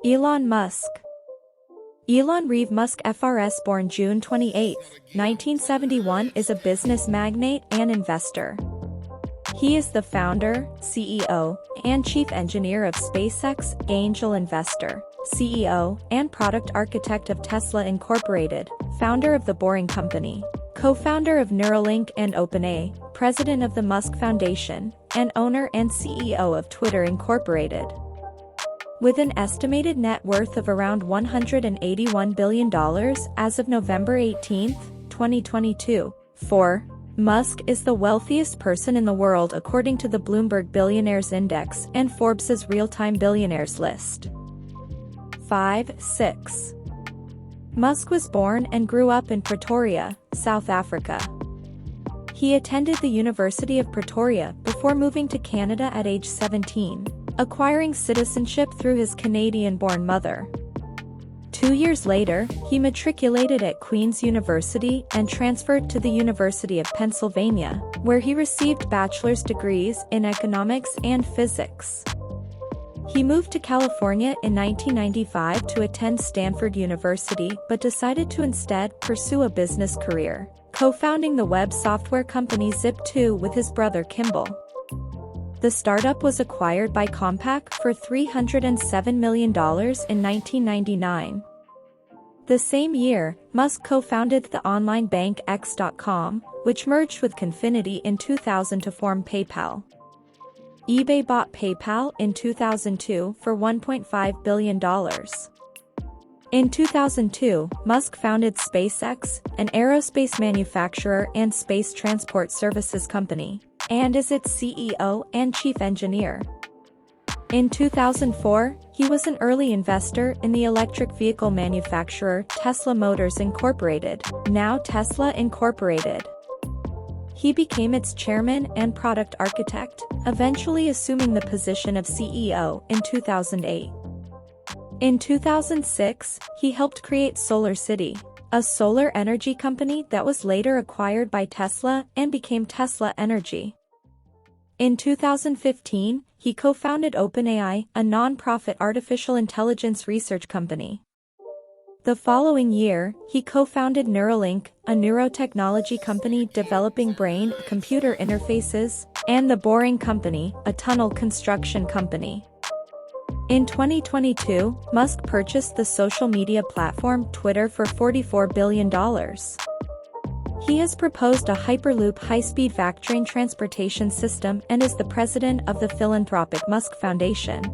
Elon Musk. Elon Reeve Musk FRS, born June 28, 1971, is a business magnate and investor. He is the founder, CEO, and chief engineer of SpaceX, angel investor, CEO, and product architect of Tesla Incorporated, founder of The Boring Company, co-founder of Neuralink and OpenAI, president of the Musk Foundation, and owner and CEO of Twitter Incorporated. With an estimated net worth of around $181 billion as of November 18, 2022. 4. Musk is the wealthiest person in the world according to the Bloomberg Billionaires Index and Forbes' real-time billionaires list. 5. 6. Musk was born and grew up in Pretoria, South Africa. He attended the University of Pretoria before moving to Canada at age 17, acquiring citizenship through his Canadian-born mother. 2 years later, he matriculated at Queen's University and transferred to the University of Pennsylvania, where he received bachelor's degrees in economics and physics. He moved to California in 1995 to attend Stanford University but decided to instead pursue a business career, co-founding the web software company Zip2 with his brother Kimball. The startup was acquired by Compaq for $307 million in 1999. The same year, Musk co-founded the online bank X.com, which merged with Confinity in 2000 to form PayPal. eBay bought PayPal in 2002 for $1.5 billion. In 2002, Musk founded SpaceX, an aerospace manufacturer and space transport services company, and is its CEO and chief engineer. In 2004, he was an early investor in the electric vehicle manufacturer Tesla Motors Incorporated, now Tesla Incorporated. He became its chairman and product architect, eventually assuming the position of CEO in 2008. In 2006, he helped create SolarCity, a solar energy company that was later acquired by Tesla and became Tesla Energy. In 2015, he co-founded OpenAI, a non-profit artificial intelligence research company. The following year, he co-founded Neuralink, a neurotechnology company developing brain-computer interfaces, and The Boring Company, a tunnel construction company. In 2022, Musk purchased the social media platform Twitter for $44 billion. He has proposed a Hyperloop high-speed VAC-train transportation system and is the president of the philanthropic Musk Foundation.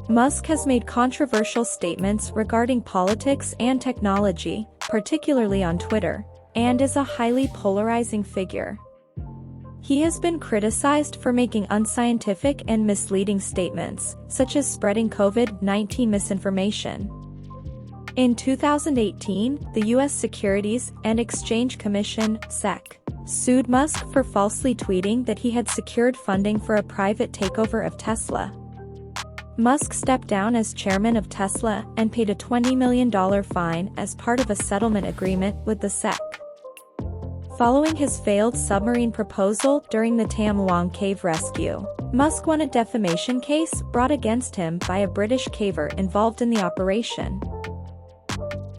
Musk has made controversial statements regarding politics and technology, particularly on Twitter, and is a highly polarizing figure. He has been criticized for making unscientific and misleading statements, such as spreading COVID-19 misinformation. In 2018, the U.S. Securities and Exchange Commission, SEC, sued Musk for falsely tweeting that he had secured funding for a private takeover of Tesla. Musk stepped down as chairman of Tesla and paid a $20 million fine as part of a settlement agreement with the SEC. Following his failed submarine proposal during the Tam Luang cave rescue, Musk won a defamation case brought against him by a British caver involved in the operation.